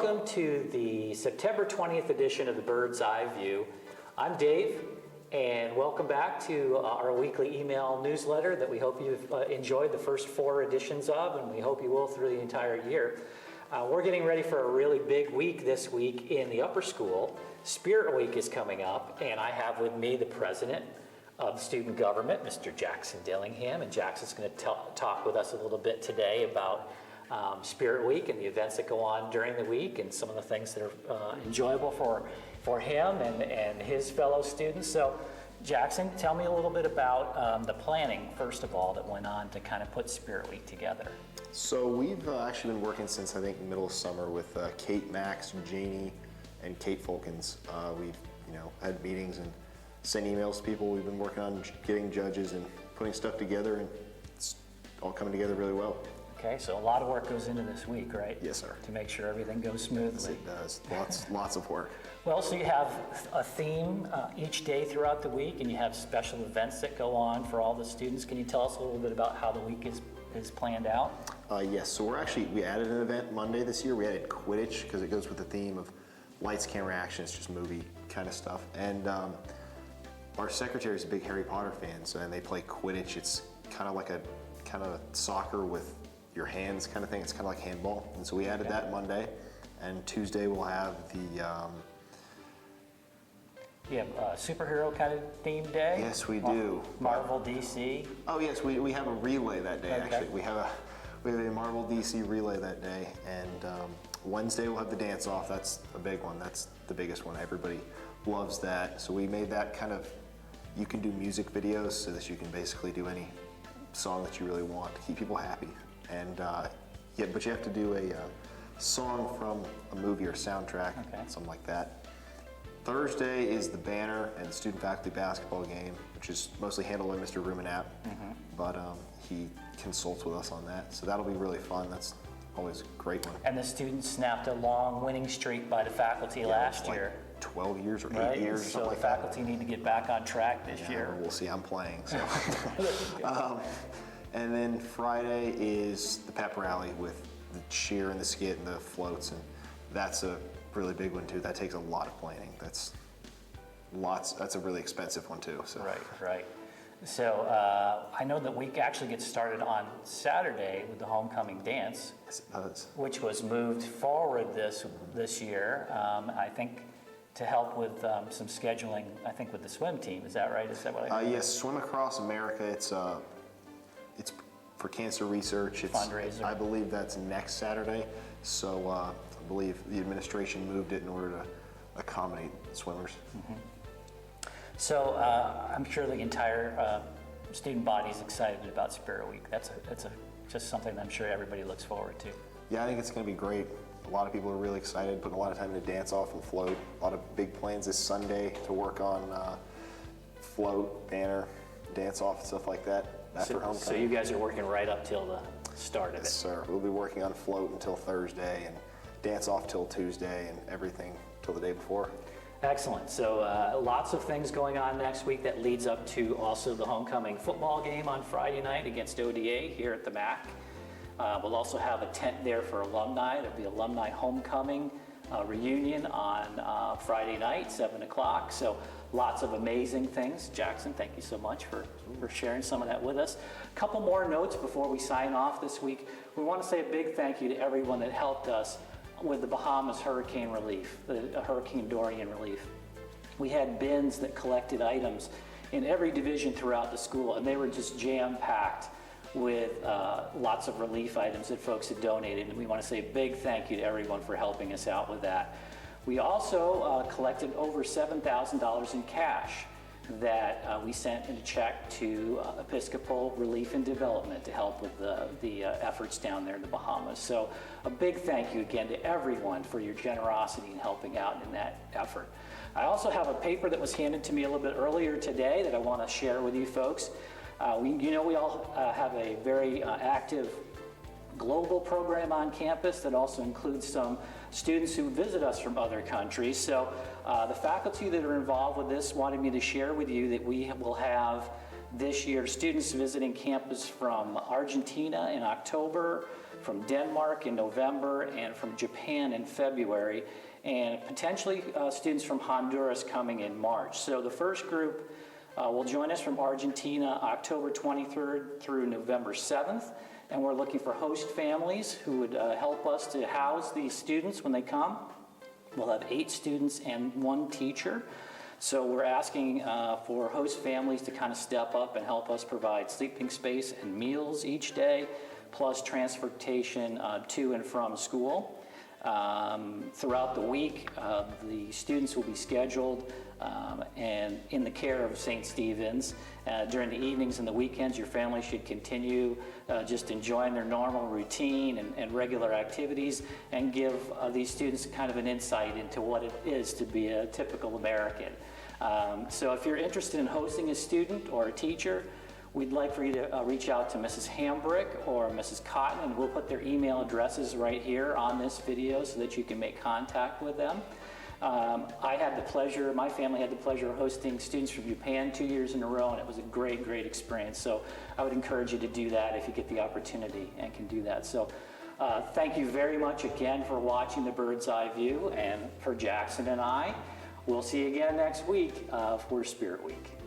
welcome to the September 20th edition of the Bird's Eye View. I'm Dave, and welcome back to our weekly email newsletter that we hope you've enjoyed the first 4 editions of, and we hope you will through the entire year. We're getting ready for a really big week this week in the upper school. Spirit Week is coming up, and I have with me the president of student government, Mr. Jackson Dillingham, and Jackson's going to talk with us a little bit today about Spirit Week and the events that go on during the week and some of the things that are enjoyable for him and his fellow students. So Jackson, tell me a little bit about the planning, first of all, that went on to kind of put Spirit Week together. So we've actually been working since, I think, middle of summer with Kate, Max, Janie, and Kate Folkens. We've had meetings and sent emails to people. We've been working on getting judges and putting stuff together, and it's all coming together really well. Okay, so a lot of work goes into this week, right? Yes, sir. To make sure everything goes smoothly. Yes, it does. Lots of work. Well, so you have a theme each day throughout the week, and you have special events that go on for all the students. Can you tell us a little bit about how the week is planned out? Yes, so we added an event Monday this year. We added Quidditch because it goes with the theme of lights, camera, action. It's just movie kind of stuff. And our secretary is a big Harry Potter fan, so and they play Quidditch. It's kind of like a soccer with your hands kind of thing. It's kind of like handball. And so we added that Monday, and Tuesday we'll have the superhero kind of theme day? Yes, we do. Marvel, DC? Oh yes, we have a relay that day. Okay. Actually, we have a Marvel DC relay that day, and Wednesday we'll have the dance off. That's a big one. That's the biggest one. Everybody loves that. So we made that kind of, you can do music videos so that you can basically do any song that you really want to keep people happy. And but you have to do a song from a movie or soundtrack, something like that. Thursday is the banner and student faculty basketball game, which is mostly handled by Mr. Ruminap, but he consults with us on that. So that'll be really fun. That's always a great one. And the students snapped a long winning streak by the faculty last year. 12 years or 8 years or something like that. So the faculty need to get back on track this year. We'll see. I'm playing. So. And then Friday is the pep rally with the cheer and the skit and the floats, and that's a really big one too. That takes a lot of planning. That's a really expensive one too. So. Right. So I know that week actually gets started on Saturday with the homecoming dance, Yes, it does. Which was moved forward this year. I think to help with some scheduling. I think with the swim team. Is that right? Is that what I heard? Yes, Swim Across America. It's for cancer research. It's fundraiser. I believe that's next Saturday. So I believe the administration moved it in order to accommodate swimmers. So I'm sure the entire student body is excited about Spirit Week. That's just something that I'm sure everybody looks forward to. Yeah, I think it's going to be great. A lot of people are really excited, putting a lot of time into dance off and float. A lot of big plans this Sunday to work on float, banner, dance off, stuff like that after homecoming. So you guys are working right up till the start of it. Yes, sir. We'll be working on float until Thursday and dance off till Tuesday and everything till the day before. Excellent. So lots of things going on next week that leads up to also the homecoming football game on Friday night against ODA here at the MAC. We'll also have a tent there for alumni. There'll be alumni homecoming reunion on Friday night, 7 o'clock. So lots of amazing things. Jackson, thank you so much for sharing some of that with us. A couple more notes before we sign off this week. We want to say a big thank you to everyone that helped us with the Bahamas hurricane relief, the Hurricane Dorian relief. We had bins that collected items in every division throughout the school, and they were just jam-packed with lots of relief items that folks had donated, and we want to say a big thank you to everyone for helping us out with that. We also collected over $7,000 in cash that we sent in a check to Episcopal Relief and Development to help with the efforts down there in the Bahamas. So a big thank you again to everyone for your generosity in helping out in that effort. I also have a paper that was handed to me a little bit earlier today that I want to share with you folks. We all have a very active global program on campus that also includes some students who visit us from other countries. So the faculty that are involved with this wanted me to share with you that we will have this year students visiting campus from Argentina in October, from Denmark in November, and from Japan in February, and potentially students from Honduras coming in March. So the first group will join us from Argentina October 23rd through November 7th, and we're looking for host families who would help us to house these students when they come. We'll have 8 students and 1 teacher. So we're asking for host families to kind of step up and help us provide sleeping space and meals each day, plus transportation to and from school. Throughout the week, the students will be scheduled and in the care of St. Stephen's. During the evenings and the weekends, your family should continue just enjoying their normal routine and regular activities, and give these students kind of an insight into what it is to be a typical American. So if you're interested in hosting a student or a teacher, we'd like for you to reach out to Mrs. Hambrick or Mrs. Cotton, and we'll put their email addresses right here on this video so that you can make contact with them. My family had the pleasure of hosting students from Japan 2 years in a row, and it was a great, great experience. So I would encourage you to do that if you get the opportunity and can do that. So thank you very much again for watching the Bird's Eye View, and for Jackson and I, we'll see you again next week for Spirit Week.